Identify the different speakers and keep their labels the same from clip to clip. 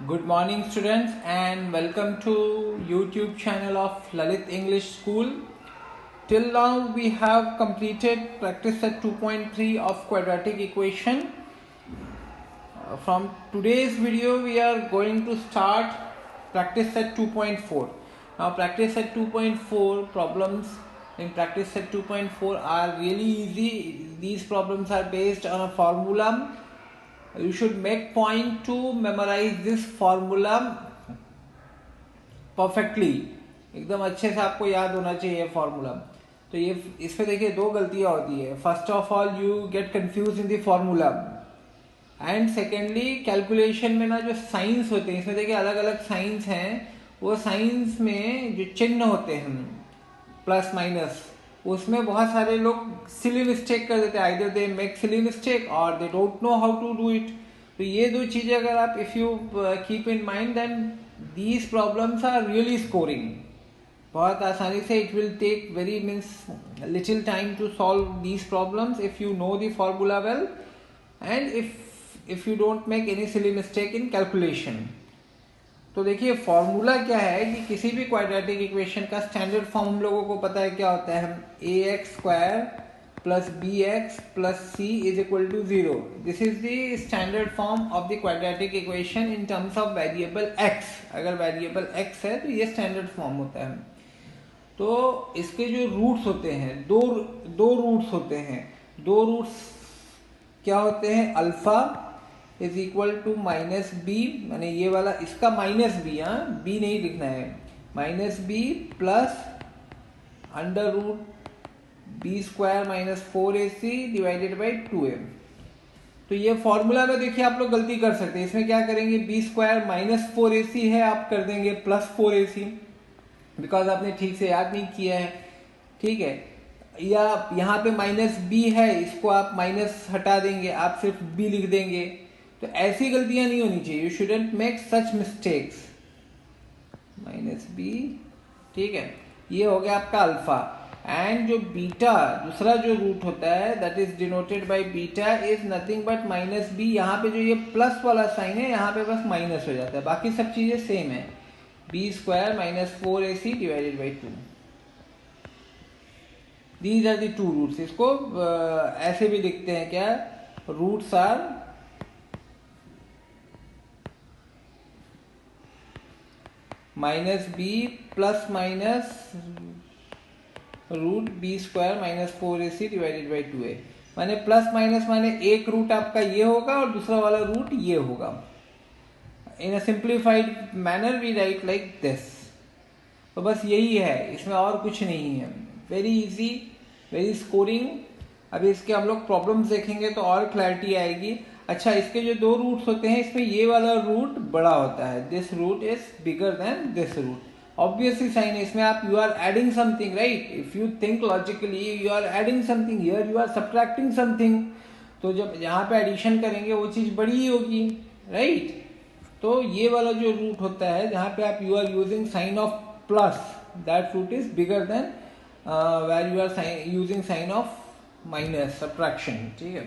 Speaker 1: Good morning students and welcome to YouTube channel of Lalit English School. Till now we have completed practice set 2.3 of quadratic equation. From today's video we are going to start practice set 2.4. Now practice set 2.4 problems in practice set 2.4 are really easy. These problems are based on a formula. You should make point to memorize this formula perfectly. एकदम अच्छे से आपको याद होना चाहिए formula. तो ये इसमें देखिए दो गलतियां होती है. First of all you get confuse in the formula and secondly calculation में ना जो साइंस होते हैं, इसमें देखिए अलग अलग साइंस हैं. वो साइंस में जो चिन्ह होते हैं प्लस माइनस, उसमें बहुत सारे लोग सिली मिस्टेक कर देते हैं. Either they make silly mistake और they don't know how to do it. तो ये दो चीजें अगर आप if you keep in mind then these problems are really scoring. बहुत आसानी से it will take very means little time to solve these problems if you know the formula well and if you don't make any silly mistake in calculation. तो देखिए formula क्या है कि किसी भी क्वाड्रेटिक इक्वेशन का स्टैंडर्ड फॉर्म हम लोगों को पता है क्या होता है. हम ax² plus bx plus c is equal to 0. This is the standard form of the quadratic equation in terms of variable x. अगर वेरिएबल x है तो ये स्टैंडर्ड फॉर्म होता है. तो इसके जो रूट्स होते हैं, दो रूट्स होते हैं. दो रूट्स क्या होते हैं? Alpha is equal to minus b, मैंने ये वाला इसका माइनस बी, हाँ बी नहीं लिखना है, minus b plus under root b square minus 4ac divided by 2a. तो ये फॉर्मूला में देखिए आप लोग गलती कर सकते हैं. इसमें क्या करेंगे, बी स्क्वायर माइनस 4ac है, आप कर देंगे प्लस 4ac बिकॉज आपने ठीक से याद नहीं किया है. ठीक है, या यहाँ पे माइनस बी है, इसको आप माइनस हटा देंगे, आप सिर्फ बी लिख देंगे. तो ऐसी गलतियां नहीं होनी चाहिए. You shouldn't make such mistakes. Minus b, ठीक है, ये हो गया आपका अल्फा. एंड जो बीटा दूसरा जो रूट होता है that is denoted by beta is nothing but minus b. यहाँ पे जो ये प्लस वाला साइन है यहाँ पे बस माइनस हो जाता है, बाकी सब चीजें सेम है. B square minus 4ac divided by 2. These are the two roots. इसको ऐसे भी लिखते हैं क्या, roots are minus b plus minus root b square minus 4ac divided by 2a. माने प्लस माइनस माने एक रूट आपका ये होगा और दूसरा वाला रूट ये होगा. In a simplified manner we write like this. तो बस यही है, इसमें और कुछ नहीं है. Very easy, very scoring. अभी इसके हम लोग प्रॉब्लम्स देखेंगे तो और क्लैरिटी आएगी. अच्छा, इसके जो दो रूट्स होते हैं इसमें ये वाला रूट बड़ा होता है. This root is bigger than this root. Obviously sign है, इसमें आप you are adding something, right. If you think logically you are adding something, here you are subtracting something. तो जब यहाँ पे एडिशन करेंगे वो चीज बड़ी ही होगी, राइट. तो ये वाला जो रूट होता है जहाँ पे आप you are using sign of plus, that root is bigger than where you are using sign of minus, subtraction. ठीक है.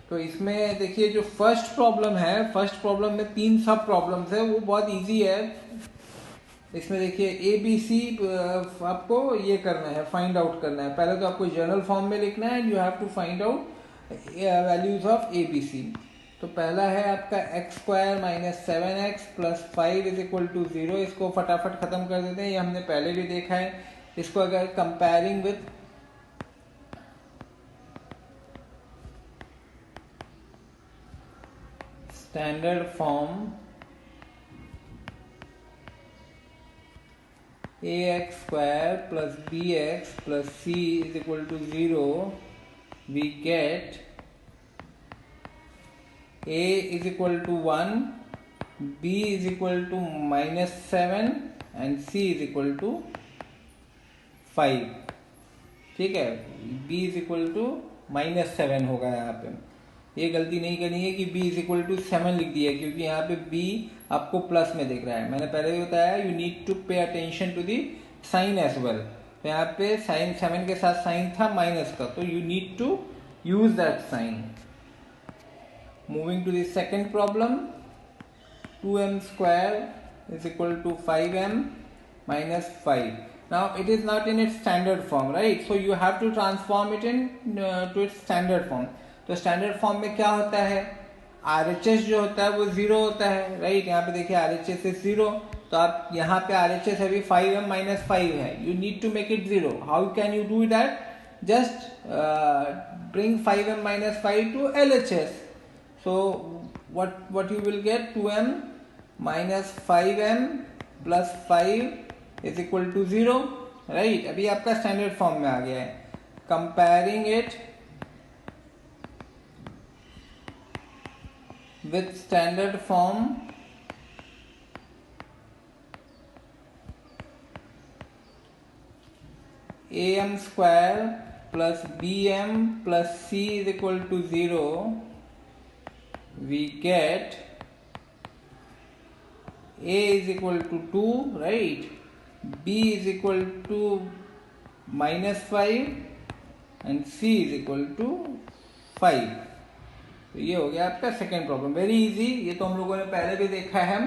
Speaker 1: तो इसमें देखिए जो फर्स्ट प्रॉब्लम है, फर्स्ट प्रॉब्लम में 3 सब प्रॉब्लम्स है, वो बहुत इजी है. इसमें देखिए ए बी सी आपको ये करना है, फाइंड आउट करना है. पहले तो आपको जर्नल फॉर्म में लिखना है and you have to find out values of a b c. तो पहला है आपका x square minus 7x plus 5 is equal to 0. इसको फटाफट खत्म कर देते हैं, ये हमने पहले भी देखा है. इसको अगर comparing with standard form ax square plus bx plus c is equal to 0, we get a is equal to 1, b is equal to minus 7 and c is equal to 5. ठीक है, b is equal to minus 7 होगा. यहाँ पे ये गलती नहीं करनी है कि b इज इक्वल टू 7 लिख दिया, क्योंकि यहाँ पे b आपको प्लस में दिख रहा है. मैंने पहले भी बताया you need to pay attention to the sign as well. तो यहाँ पे साइन 7 के साथ साइन था माइनस का, तो you need to use that sign. Moving to the second problem. 2m square is equal to 5m minus 5. Now it is not in its standard form, right? So you have to transform it in to its standard form. तो standard form में क्या होता है, RHS जो होता है वो 0 होता है, right? यहाँ पे देखिए RHS is 0, तो आप यहाँ पे RHS अभी 5m minus 5 है. You need to make it 0. How can you do that? Just bring 5m minus 5 to LHS. So what you will get, 2m minus 5m plus 5 is equal to 0, right? अभी आपका standard form में आ गया है. Comparing it with standard form, am square plus bm plus c is equal to 0, we get a is equal to 2, right? B is equal to minus 5 and C is equal to 5. तो ये हो गया आपका second problem. Very easy, ये तो हम लोगों ने पहले भी देखा है.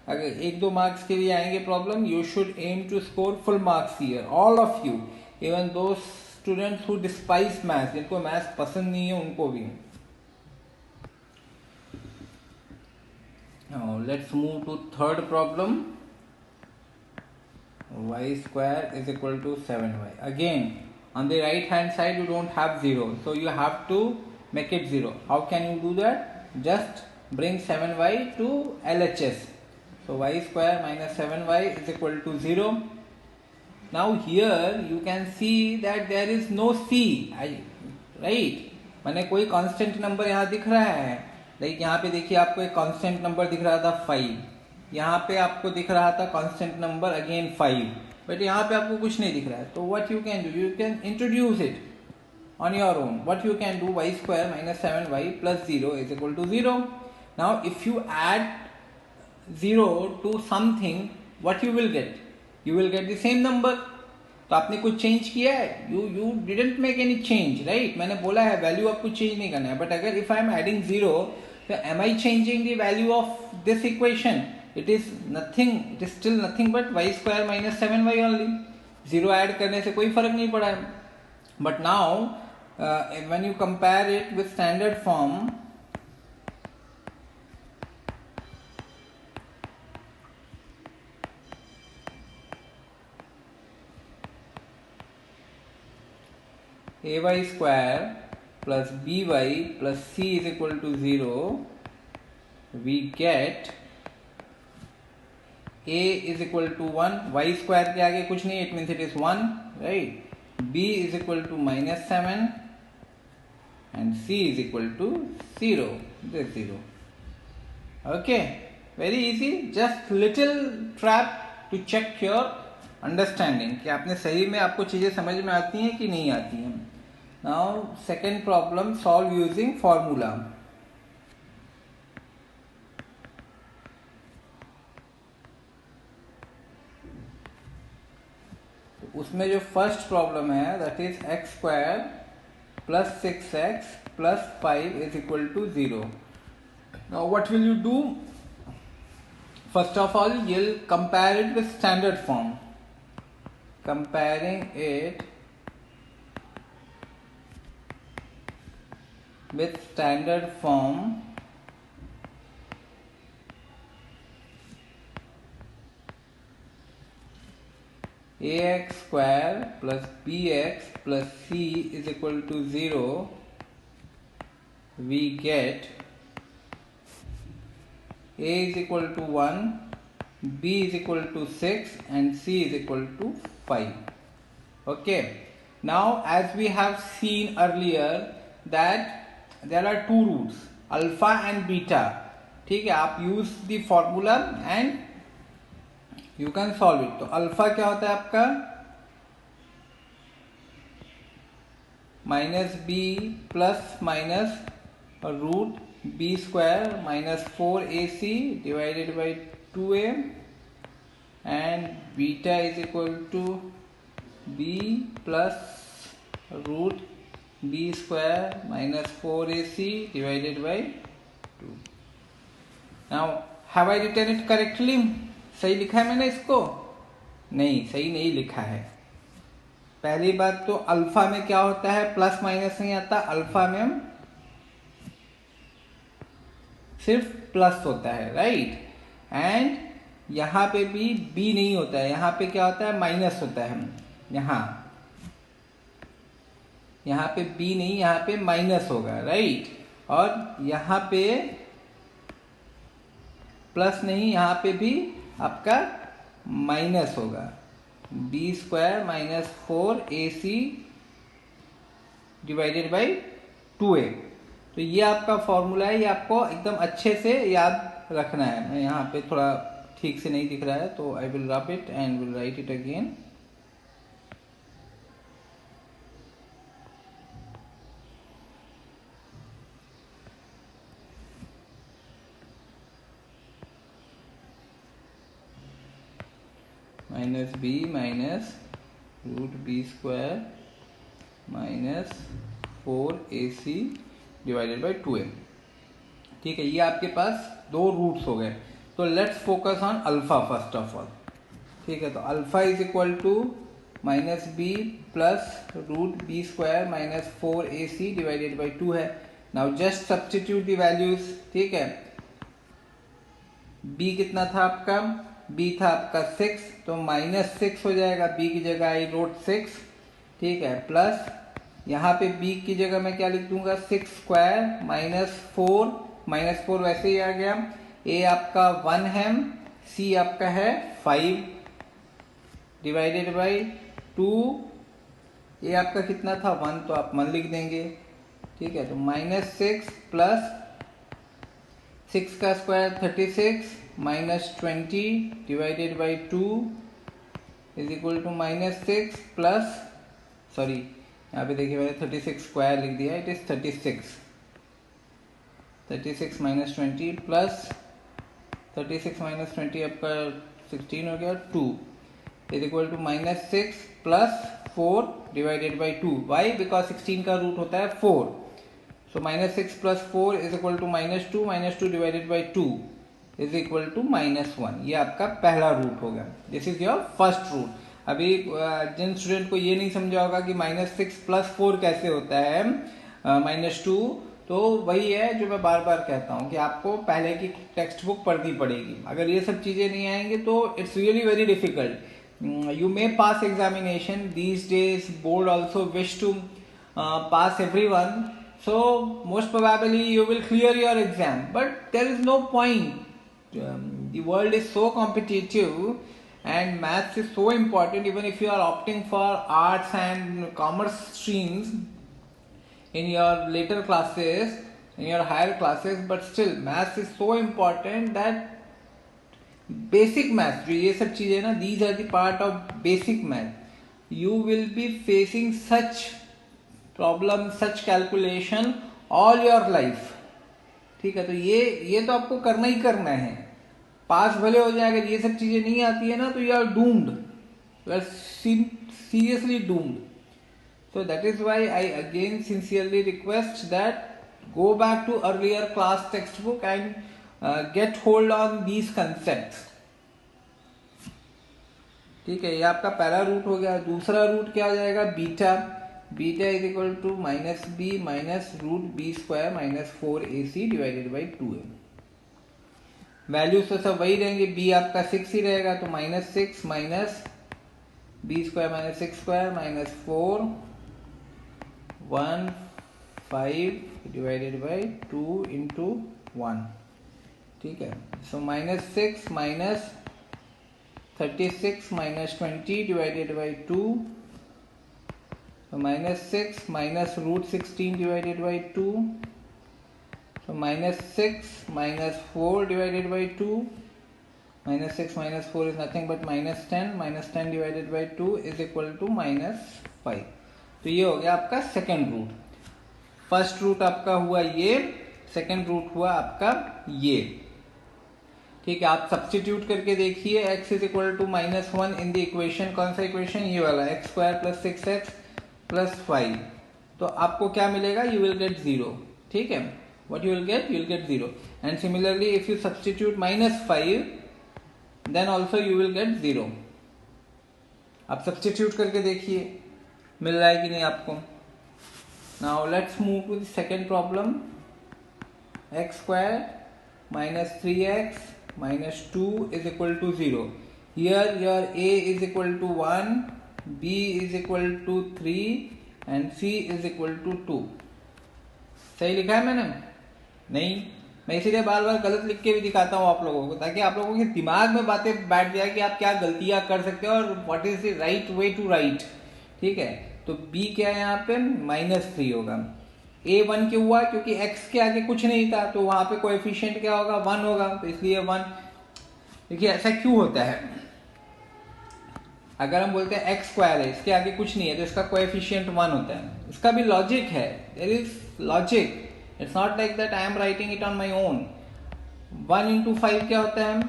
Speaker 1: अगर 1-2 मार्क्स के लिए आएंगे problem, you should aim to score full marks here, all of you, even though students who despise maths, जिनको मैथ्स पसंद नहीं है उनको भी. Now let's move to third problem. Y square is equal to 7y. Again, on the right hand side you don't have 0, so you have to make it 0. How can you do that? Just bring 7y to LHS. So y square minus 7y is equal to 0. Now here you can see that there is no C, right? मैंने कोई constant number यहाँ दिख रहा है, like यहाँ पे देखिए आपको एक कांस्टेंट नंबर दिख रहा था 5, यहाँ पे आपको दिख रहा था कांस्टेंट नंबर अगेन 5, बट यहाँ पे आपको कुछ नहीं दिख रहा है. तो what you can do, you can introduce it on your own. What you can do, y square minus 7y plus 0 is equal to 0. Now if you add 0 to something, what you will get? You will get the same number. तो आपने कुछ change किया है? You didn't make any change, right? मैंने बोला है value आपको change नहीं करना है, बट अगर if I am adding 0, तो am I changing the value of this equation? It is nothing, it is still nothing but y square minus 7y only. 0 add करने से कोई फर्क नहीं पड़ा है. But now when you compare it with standard form, ay square plus by plus c is equal to 0, we get a is equal to 1, y square के आगे कुछ नहीं, it means it is 1, right? b is equal to minus 7 and c is equal to 0, this 0. Okay, very easy, just little trap to check your understanding कि आपने सही में आपको चीजें समझ में आती हैं कि नहीं आती हैं. Now second problem, solve using formula. उसमें जो फर्स्ट प्रॉब्लम है that is x square plus 6x plus 5 is equal to 0. Now what will you do? First of all you'll compare it with standard form. Comparing it with standard form, ax square plus bx plus c is equal to 0, we get a is equal to 1, b is equal to 6 and c is equal to 5. Okay, now as we have seen earlier that there are two roots, alpha and beta. ठीक है, आप use the formula and you can solve it. तो alpha क्या होता है आपका? Minus b plus minus root b square minus 4ac divided by 2a and beta is equal to b plus root b square minus 4ac divided by 2. Now have I written it correctly? सही लिखा है मैंने इसको? नहीं, सही नहीं लिखा है। पहली बात तो अल्फा में क्या होता है, प्लस माइनस नहीं आता, अल्फा में सिर्फ प्लस होता है, राइट। एंड यहाँ पे भी बी नहीं होता है, यहाँ पे क्या होता है, माइनस होता है। यहाँ पे बी नहीं, यहाँ पे माइनस होगा, राइट। और यहाँ पे प्लस नहीं, यहाँ पे भी आपका माइनस होगा। B square minus 4ac divided by 2a। तो ये आपका फॉर्मूला है, ये आपको एकदम अच्छे से याद रखना है। मैं यहाँ पे थोड़ा ठीक से नहीं दिख रहा है, तो I will rub it and will write it again. Minus b minus root b square minus 4ac divided by 2a। ठीक है, ये आपके पास दो रूट्स हो गए। तो let's focus on alpha first of all. ठीक है, तो alpha is equal to minus b plus root b square minus 4ac divided by 2 है। Now just substitute the values. ठीक है, b कितना था आपका, b था आपका 6, तो माइनस 6 हो जाएगा, b की जगह आई रोट 6। ठीक है, प्लस यहाँ पे b की जगह मैं क्या लिख दूंगा, 6 स्क्वायर माइनस 4 वैसे ही आ गया। a आपका 1 है, c आपका है 5 डिवाइडेड बाई 2। a आपका कितना था 1, तो आप 1 लिख देंगे। ठीक है, तो माइनस 6 प्लस 6 का square 36 minus 20 divided by 2 is equal to minus 6 plus, sorry यहाँ पे देखिए मैंने 36 स्क्वायर लिख दिया, it is 36 minus 20 plus 36 minus 20 आपका 16 हो गया, 2 is equal to minus 6 plus 4 divided by 2। Why? Because 16 का रूट होता है 4। So minus 6 plus 4 is equal to minus 2 divided by 2 is equal to minus 1। ये आपका पहला रूट होगा। This is your first root. अभी जिन स्टूडेंट को ये नहीं समझा होगा कि माइनस 6 प्लस 4 कैसे होता है माइनस 2, तो वही है जो मैं बार बार कहता हूँ कि आपको पहले की टेक्स्ट बुक पढ़नी पड़ेगी। अगर ये सब चीजें नहीं आएंगी तो it's really very difficult. You may pass examination these days, board also wish to pass everyone, so most probably you will clear your exam, but there is no point. The world is so competitive and maths is so important. Even if you are opting for arts and commerce streams in your later classes, in your higher classes, but still maths is so important that basic maths, जो ये सब चीजें ना, these are the part of basic math. You will be facing such problem, such calculation all your life. ठीक है, तो ये तो आपको करना ही करना है। पास भले हो जाएगा, ये सब चीजें नहीं आती है ना, तो you are doomed, you are seriously doomed. So that is why I again sincerely request that go back to earlier class text book and get hold on these concepts. ठीक है, ये आपका पहला रूट हो गया। दूसरा रूट क्या हो जाएगा, beta is equal to minus b minus root b square minus 4ac divided by 2a। Values तो सब वही रहेंगे, b आपका 6 ही रहेगा, तो minus 6 minus B square minus 6 square minus 4 1 5 divided by 2 into 1। ठीक है, so minus 6 minus 36 minus 20 divided by 2, so minus 6 minus root 16 divided by 2, so minus 6 minus 4 divided by 2, minus 6 minus 4 is nothing but minus 10 divided by 2 is equal to minus 5। तो ये हो गया आपका second root. First root आपका हुआ ये, second root हुआ आपका ये। ठीक है, आप सब्स्टिट्यूट करके देखिए, x is equal to minus 1 in the equation. कौन सा इक्वेशन, ये वाला, x square plus 6x plus 5, तो आपको क्या मिलेगा, यू विल गेट 0। ठीक है, what you will get 0. And similarly if you substitute -5 then also you will get 0. आप सब्स्टिट्यूट करके देखिए मिल रहा है कि नहीं आपको. Now let's move to the second problem. X square minus 3x minus 2 is equal to 0. Here your a is equal to 1, b is equal to 3 and c is equal to 2. सही लिखा है मैंने? नहीं, मैं इसीलिए बार बार गलत लिख के भी दिखाता हूँ आप लोगों को, ताकि आप लोगों के दिमाग में बातें बैठ जाए कि आप क्या गलतियां कर सकते हो और what is the right way to write. ठीक है, तो b क्या है यहाँ पे? -3 होगा. a 1 क्यों हुआ? क्योंकि x के आगे कुछ नहीं था, तो वहां पे कोएफिशिएंट क्या होगा? 1 होगा, तो इसलिए 1. देखिए ऐसा क्यों होता है? अगर हम बोलते हैं x स्क्वायर है, इसके आगे कुछ नहीं है, तो इसका कोएफिशिएंट 1 होता है. इसका भी लॉजिक है, there is logic. It's not like that I am writing it on my own. 1 into 5 क्या होता है?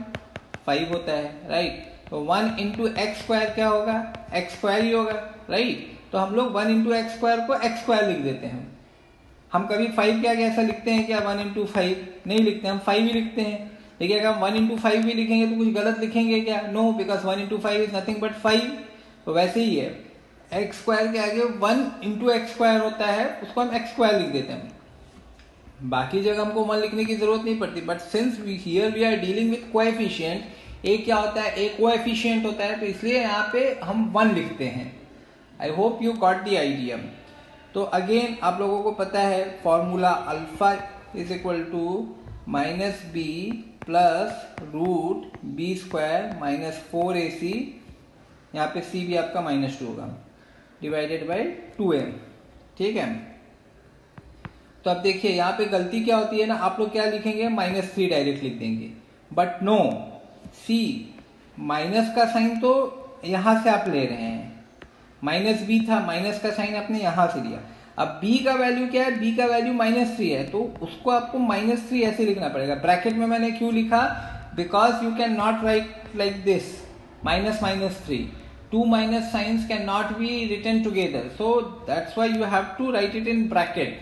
Speaker 1: 5 होता है, राइट. तो 1 इंटू एक्स स्क्वायर क्या होगा? एक्स स्क्वायर ही होगा, राइट. तो हम लोग 1 इंटू एक्स स्क्वायर को एक्स स्क्वायर लिख देते हैं. हम कभी 5 के आगे ऐसा लिखते हैं क्या? 1 इंटू 5 नहीं लिखते, हम 5 ही लिखते हैं. देखिए अगर हम 1 इंटू 5 भी लिखेंगे तो कुछ गलत लिखेंगे क्या? No, because 1 into 5 is nothing but 5. तो वैसे ही है, एक्स स्क्वायर के आगे 1 इंटू एक्स स्क्वायर होता है, उसको हम एक्स स्क्वायर लिख देते हैं. बाकी जगह हमको 1 लिखने की जरूरत नहीं पड़ती. But since here we are dealing with coefficient, a क्या होता है? ए कोएफिशिएंट होता है, तो इसलिए यहाँ पे हम 1 लिखते हैं. I hope you got the idea. तो अगेन आप लोगों को पता है formula alpha is equal to -b plus root b square minus 4ac, यहाँ पे c भी आपका -2 होगा, डिवाइडेड बाई 2m. ठीक है, तो अब देखिए यहाँ पे गलती क्या होती है ना, आप लोग क्या लिखेंगे? -3 डायरेक्ट लिख देंगे. बट नो, c माइनस का साइन तो यहां से आप ले रहे हैं, -b था, माइनस का साइन आपने यहां से लिया. अब b का वैल्यू क्या है? b का वैल्यू -3 है, तो उसको आपको -3 ऐसे लिखना पड़ेगा. ब्रैकेट में मैंने क्यों लिखा? Because you can not write like this -3. Two minus signs can not be written together, so that's why you have to write it in bracket.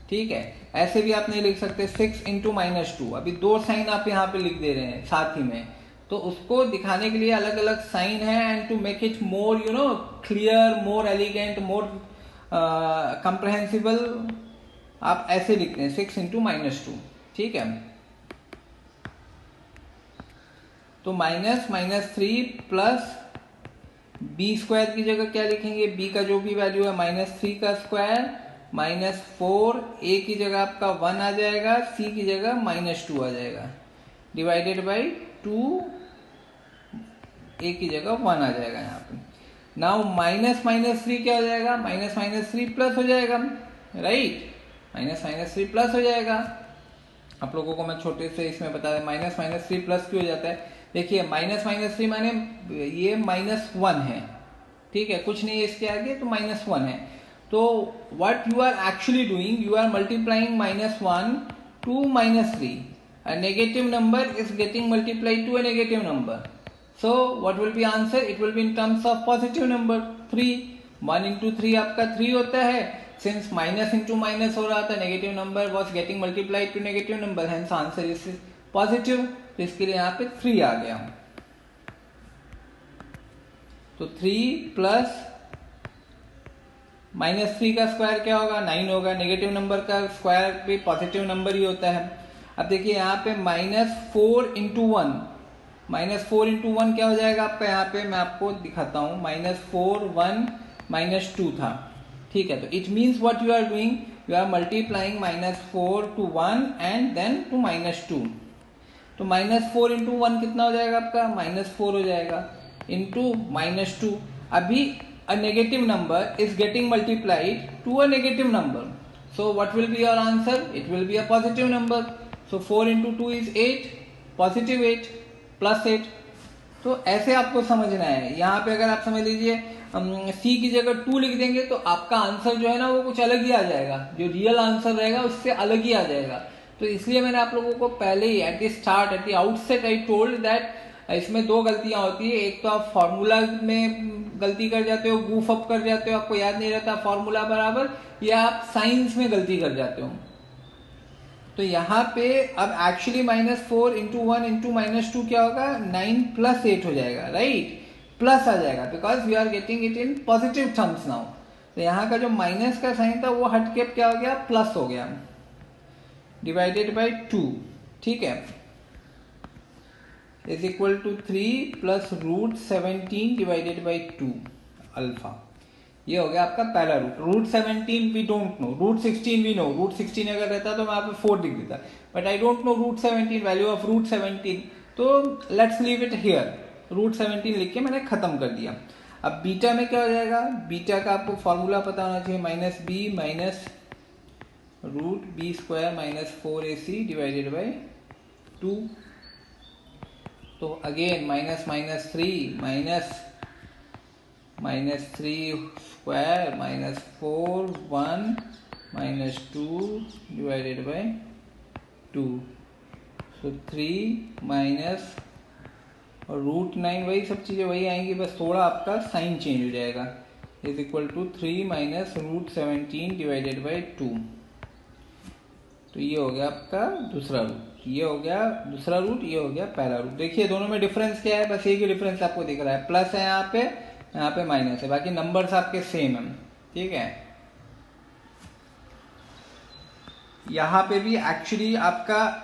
Speaker 1: ठीक है, ऐसे भी आप नहीं लिख सकते 6 इंटू -2. अभी 2 साइन आप यहाँ पे लिख दे रहे हैं साथ ही में, तो उसको दिखाने के लिए अलग अलग साइन है. And to make it more clear, more elegant, more comprehensible, आप ऐसे लिखते हैं 6 इंटू -2. ठीक है, तो -3 प्लस बी स्क्वायर की जगह क्या लिखेंगे? बी का जो भी वैल्यू है -3 का स्क्वायर -4, ए की जगह आपका 1 आ जाएगा, सी की जगह -2 आ जाएगा, डिवाइडेड बाई 2, ए की जगह 1 आ जाएगा यहाँ पे. नाउ -3 क्या हो जाएगा? -3 प्लस हो जाएगा, राइट. -3 प्लस हो जाएगा. आप लोगों को मैं छोटे से इसमें बता दें -3 प्लस क्यों हो जाता है. देखिए -3 माने ये -1 है, ठीक है, कुछ नहीं है इसके आगे, तो -1 है. तो what you are actually doing, you are multiplying -1 to -3. A negative number is getting multiplied to a negative number. So what will be answer? It will be in terms of positive number 3. 1 into 3 आपका 3 होता है. Since minus into minus हो रहा था, negative number was getting multiplied to negative number, hence answer is positive. तो इसके लिए यहाँ पे 3 आ गया. तो 3 प्लस -3 का स्क्वायर क्या होगा? 9 होगा. नेगेटिव नंबर का स्क्वायर भी पॉजिटिव नंबर ही होता है. अब देखिए यहाँ पे -4 इंटू 1, -4 इंटू 1 क्या हो जाएगा आपका? यहाँ पे मैं आपको दिखाता हूँ, -4 1 -2 था. ठीक है, तो it means what you are doing, you are multiplying -4 to 1 and then to -2. तो -4 इंटू 1 कितना हो जाएगा आपका? -4 हो जाएगा, इंटू -2. अभी a negative number is getting multiplied to a negative number, so what will be your answer? It will be a positive number. So 4 into 2 is 8, positive 8 plus 8. तो ऐसे आपको समझना है. यहाँ पे अगर आप समझ लीजिए C की जगह 2 लिख देंगे तो आपका आंसर जो है ना वो कुछ अलग ही आ जाएगा, जो रियल आंसर रहेगा उससे अलग ही आ जाएगा. तो इसलिए मैंने आप लोगों को पहले ही at the start, at the outset I told that इसमें 2 गलतियां होती है. एक तो आप फॉर्मूला में गलती कर जाते हो, गूफ अप कर जाते हो, आपको याद नहीं रहता फॉर्मूला बराबर, या आप साइंस में गलती कर जाते हो. तो यहाँ पे अब एक्चुअली -4 इंटू 1 इंटू -2 क्या होगा, 9 + 8 हो जाएगा, राइट, प्लस आ जाएगा because we are getting it in positive terms now. तो यहाँ का जो माइनस का साइन था वो हट के क्या हो गया, प्लस हो गया, डिवाइडेड बाई 2, ठीक है, is equal to 3 + √17 divided by 2 alpha. ये हो गया आपका पहला root. √17 we don't know, √16 we know, √16 अगर रहता तो मैं यहाँ पे 4 लिख देता, but I don't know √17, value of √17, तो लेट्स लीव इट हियर, √17 लिख के मैंने खत्म कर दिया। अब बीटा में क्या हो जाएगा, बीटा का आपको फॉर्मूला पता होना चाहिए, -b minus √b² -4ac divided by 2। तो again minus -3 -3² -4 1 -2 divided by 2। So 3 minus और √9, वही सब चीज़ें वही आएंगी, बस थोड़ा आपका साइन चेंज हो जाएगा, is equal to 3 minus √17 divided by 2। तो ये हो गया आपका दूसरा रूट, ये हो गया दूसरा रूट, ये हो गया पहला रूट। देखिए दोनों में डिफरेंस क्या है, बस एक ही डिफरेंस आपको दिख रहा है, प्लस है यहाँ पे माइनस है, बाकी नंबर्स आपके सेम है, ठीक है। यहाँ पे भी एक्चुअली आपका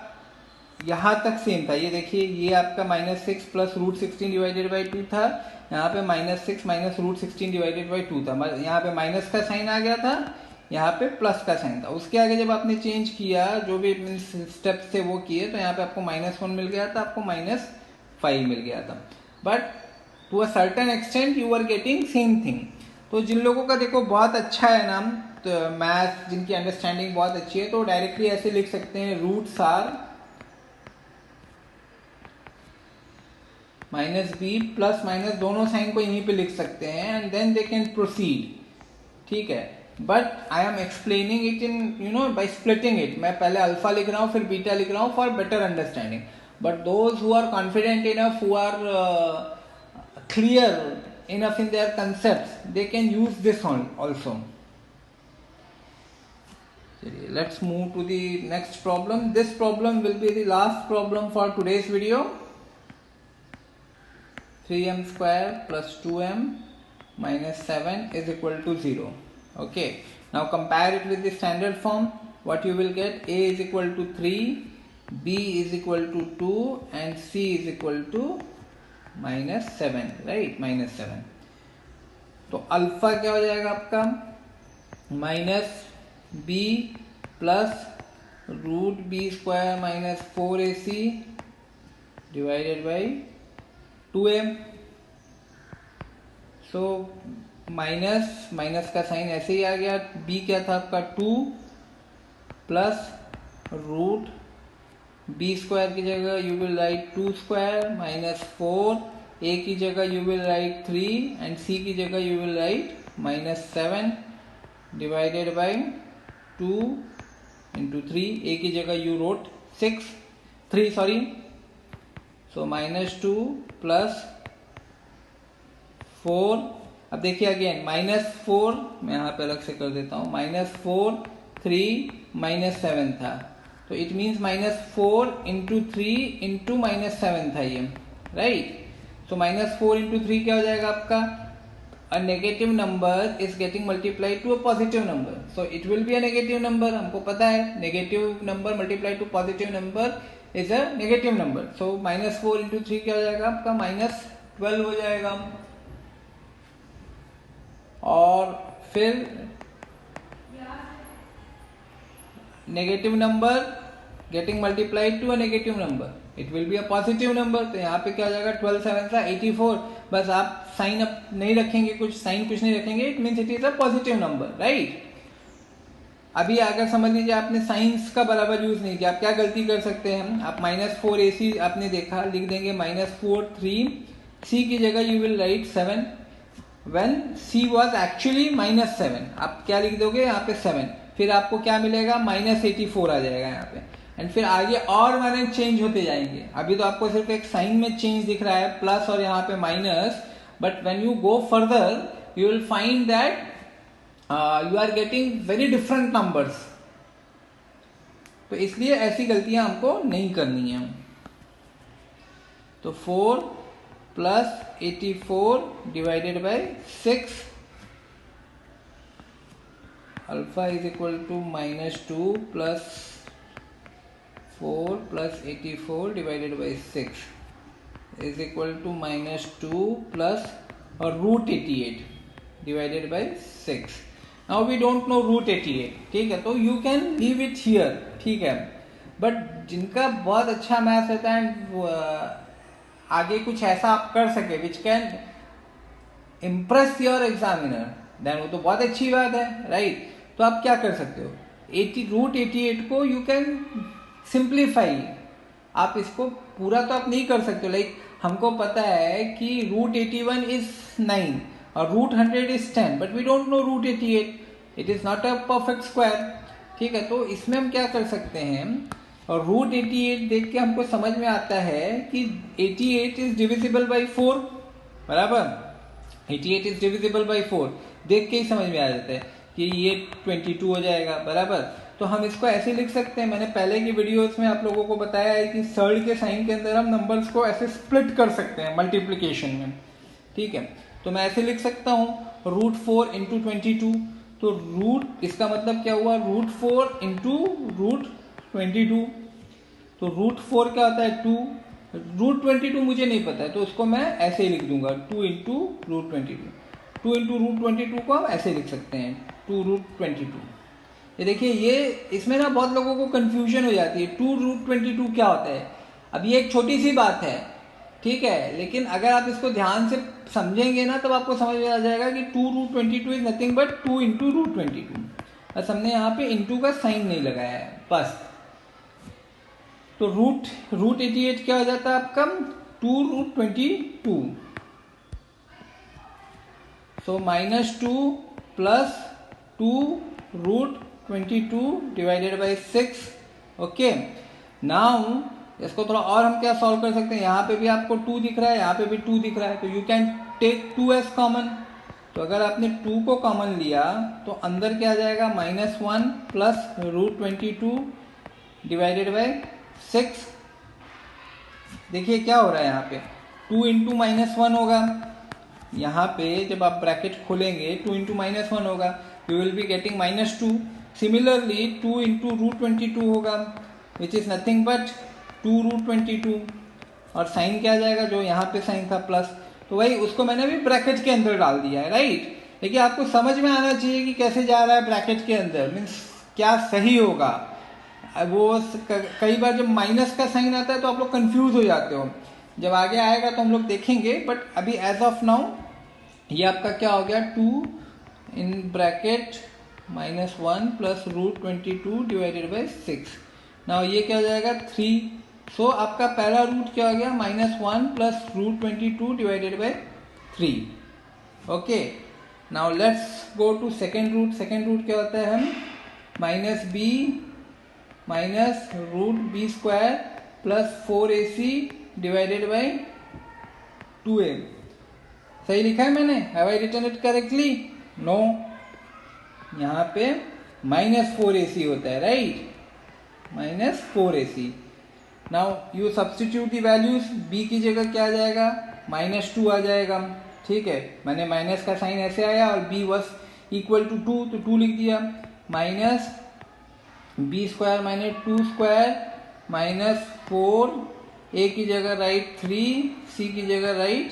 Speaker 1: यहाँ तक सेम था, ये देखिए ये आपका -6 + √16 डिवाइडेड बाई 2 था, यहाँ पे -6 - √16 डिवाइडेड बाई 2 था, यहाँ पे माइनस का साइन आ गया था, यहाँ पे प्लस का साइन था। उसके आगे जब आपने चेंज किया, जो भी स्टेप्स थे वो किए, तो यहाँ पे आपको -1 मिल गया था, आपको -5 मिल गया था, but to a certain extent you are getting same thing. तो जिन लोगों का देखो बहुत अच्छा है नाम, तो मैथ जिनकी अंडरस्टैंडिंग बहुत अच्छी है, तो डायरेक्टली ऐसे लिख सकते हैं, roots are -b plus minus दोनों साइन को यहीं पे लिख सकते हैं, and then they can proceed, ठीक है। But I am explaining it in by splitting it, मैं पहले अल्फा लिख रहा हूँ फिर बीटा लिख रहा हूँ for better understanding, but those who are confident enough, who are clear enough in their concepts, they can use this one also. Let's move to the next problem. This problem will be the last problem for today's video. 3m² plus 2m minus 7 is equal to 0. Okay, now compare it with the standard form. What you will get, a is equal to 3, b is equal to 2 and c is equal to -7, right, -7। तो alpha क्या हो जाएगा आपका, -b plus √b² -4ac divided by 2m। So minus का sign ऐसे ही आ गया, b क्या था आपका 2 प्लस √b² की जगह यू विल राइट 2² -4, a की जगह you will write 3 and c की जगह you will write -7 divided by 2 into 3, a की जगह you wrote 3 sorry, so -2 plus 4। अब देखिए अगेन -4 मैं यहाँ पे अलग से कर देता हूँ, -4 3 -7 था, तो इट मीन्स -4 इंटू 3 इंटू -7 था ये, राइट। सो -4 इंटू 3 क्या हो जाएगा आपका, a negative number is getting multiplied to a positive number, so it will be a negative number, हमको पता है negative number multiplied to positive number is a negative number, so -4 into 3 क्या हो जाएगा आपका, -12 हो जाएगा। और फिर negative number getting multiplied to a negative number, it will be a positive number, तो यहाँ पे क्या हो जाएगा 12 7 सा 84, बस आप साइन अप नहीं रखेंगे, कुछ साइन कुछ नहीं रखेंगे, it means it is a positive number, right. अभी अगर समझ लीजिए आपने साइंस का बराबर यूज नहीं किया, आप क्या गलती कर सकते हैं, आप -4ac आपने देखा, लिख देंगे -4 3, c की जगह you will write 7 when c was actually -7, आप क्या लिख दोगे यहाँ पे 7, फिर आपको क्या मिलेगा -84 आ जाएगा यहाँ पे, एंड फिर आगे और माने चेंज होते जाएंगे। अभी तो आपको सिर्फ एक साइन में चेंज दिख रहा है, प्लस और यहाँ पे minus, but when you go further you will find that you are getting very different numbers. तो इसलिए ऐसी गलतियां हमको नहीं करनी है। तो 4 plus 84 divided by 6 alpha is equal to -2 plus 4 plus 84 divided by 6 is equal to -2 plus और root 88 divided by 6। Now we don't know root 88, ठीक है, तो you can leave it here, ठीक है। बट जिनका बहुत अच्छा मैथ्स रहता है आगे कुछ ऐसा आप कर सके which can impress your examiner, then वो तो बहुत अच्छी बात है, राइट। तो आप क्या कर सकते हो, रूट 88 को यू कैन सिंप्लीफाई। आप इसको पूरा तो आप नहीं कर सकते, लाइक हमको पता है कि रूट 81 इज 9 और root 100 is 10, but we don't know root 88, it is not a perfect square, ठीक है। तो इसमें हम क्या कर सकते हैं, और रूट 88 देख के हमको समझ में आता है कि 88 इज डिविजिबल बाई 4, बराबर। 88 इज डिविजिबल बाई 4 देख के ही समझ में आ जाता है कि ये 22 हो जाएगा, बराबर। तो हम इसको ऐसे लिख सकते हैं, मैंने पहले की वीडियोस में आप लोगों को बताया है कि सर्ड के साइन के अंदर हम नंबर्स को ऐसे स्प्लिट कर सकते हैं मल्टीप्लिकेशन में, ठीक है। तो मैं ऐसे लिख सकता हूँ रूट 4 इंटू 22, तो रूट इसका मतलब क्या हुआ, रूट 4 इंटू रूट 22, तो रूट 4 क्या होता है 2, रूट 22 मुझे नहीं पता है तो उसको मैं ऐसे ही लिख दूंगा 2 इंटू रूट 22, 2 इंटू रूट 22 को हम ऐसे लिख सकते हैं 2 रूट 22। ये देखिए, ये इसमें ना बहुत लोगों को कंफ्यूजन हो जाती है, 2 रूट 22 क्या होता है। अब ये एक छोटी सी बात है, ठीक है, लेकिन अगर आप इसको ध्यान से समझेंगे ना तब आपको समझ में आ जाएगा कि 2 root 22 is nothing but 2 into root 22, बस हमने यहाँ पे इंटू का साइन नहीं लगाया है बस। तो रूट 88 क्या हो जाता है आपका 2 root 22, so -2 plus 2 root 22 divided by 6, okay. Now इसको थोड़ा और हम क्या सॉल्व कर सकते हैं, यहाँ पे भी आपको 2 दिख रहा है, यहाँ पे भी 2 दिख रहा है, तो you can take 2 as common. तो अगर आपने 2 को कॉमन लिया तो अंदर क्या आ जाएगा -1 प्लस रूट 22 डिवाइडेड बाई 6। देखिए क्या हो रहा है यहाँ पे 2 इंटू -1 होगा, यहाँ पे जब आप ब्रैकेट खोलेंगे 2 इंटू -1 होगा, you will be getting -2। Similarly 2 into root 22 होगा which is nothing but 2 root 22, और साइन क्या आ जाएगा जो यहाँ पे साइन था प्लस, तो वही उसको मैंने भी ब्रैकेट के अंदर डाल दिया है, राइट। देखिए आपको समझ में आना चाहिए कि कैसे जा रहा है ब्रैकेट के अंदर, मीन्स क्या सही होगा। वो कई बार जब माइनस का साइन आता है तो आप लोग कंफ्यूज हो जाते हो, जब आगे आएगा तो हम लोग देखेंगे, बट अभी एज ऑफ नाउ ये आपका क्या हो गया 2 in bracket -1 plus root 22 divided by 6। Now ये क्या हो जाएगा 3, सो आपका पहला रूट क्या हो गया -1 plus root 22 divided by 3, okay. Now let's go to second root. Second root क्या होता है, हम -b minus root b square plus 4ac divided by 2a। सही लिखा है मैंने, have I written it correctly? No, यहाँ पे -4ac होता है, right, -4ac। Now you substitute the values, b की जगह क्या आ जाएगा -2 आ जाएगा, ठीक है। मैंने माइनस का साइन ऐसे आया और b वॉज इक्वल टू 2 तो 2 लिख दिया, minus B square minus 2 square -4, A की जगह राइट 3, सी की जगह right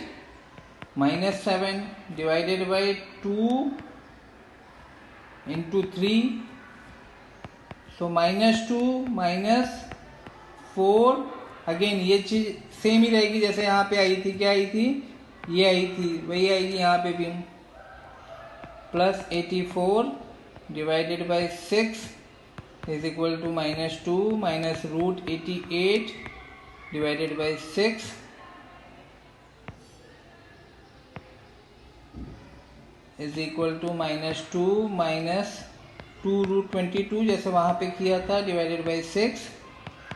Speaker 1: -7 divided by 2 into 3, so -2 -4, again ये चीज सेम ही रहेगी जैसे यहाँ पे आई थी, क्या आई थी, ये आई थी, वही आएगी यहाँ पे भी, plus 84 divided by 6 is equal to -2 minus root 88 divided by 6 is equal to -2 minus 2 root 22 जैसे वहां पे किया था divided by 6,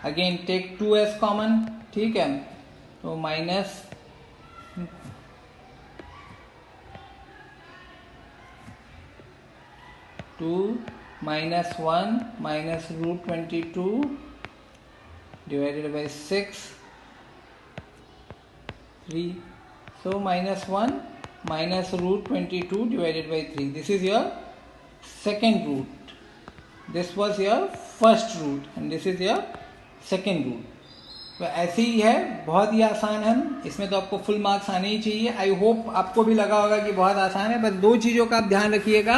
Speaker 1: again take 2 as common, ठीक है। तो माइनस 2 -1 minus root 22 divided by 6 3. So -1 minus root 22 divided by 3. This is your second root. This was your first root and this is your second root. तो ऐसे ही है, बहुत ही आसान है, इसमें तो आपको फुल मार्क्स आने ही चाहिए। आई होप आपको भी लगा होगा कि बहुत आसान है। बस दो चीज़ों का आप ध्यान रखिएगा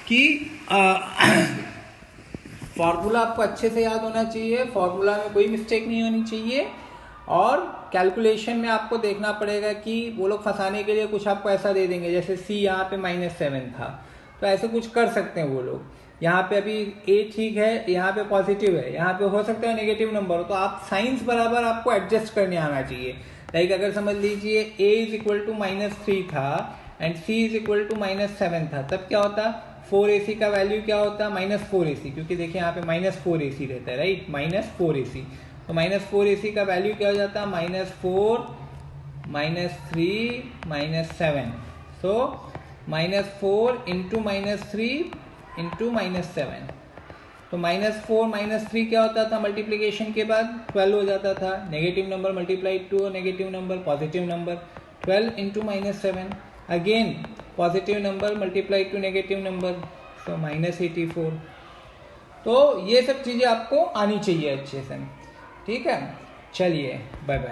Speaker 1: कि फॉर्मूला आपको अच्छे से याद होना चाहिए, फॉर्मूला में कोई मिस्टेक नहीं होनी चाहिए, और कैलकुलेशन में आपको देखना पड़ेगा कि वो लोग फंसाने के लिए कुछ आपको ऐसा दे देंगे, जैसे सी यहाँ पे -7 था, तो ऐसे कुछ कर सकते हैं वो लोग। यहाँ पे अभी ए ठीक है, यहाँ पे पॉजिटिव है, यहाँ पे हो सकता है नेगेटिव नंबर हो, तो आप साइंस बराबर आपको एडजस्ट करने आना चाहिए। लाइक अगर समझ लीजिए a इज इक्वल टू -3 था एंड c इज इक्वल टू -7 था, तब क्या होता, 4ac का वैल्यू क्या होता, -4ac, क्योंकि देखिए यहाँ पे -4ac रहता है, राइट, -4ac, तो -4ac का वैल्यू क्या हो जाता है, -4 -3 -7, सो -4 इंटू -3 इंटू -7, तो -4 -3 क्या होता था, मल्टीप्लीकेशन के बाद 12 हो जाता था, negative number multiplied to negative number positive number, 12 into -7, again positive number multiplied to negative number, so -84। तो ये सब चीज़ें आपको आनी चाहिए अच्छे से, ठीक है। चलिए, बाय बाय।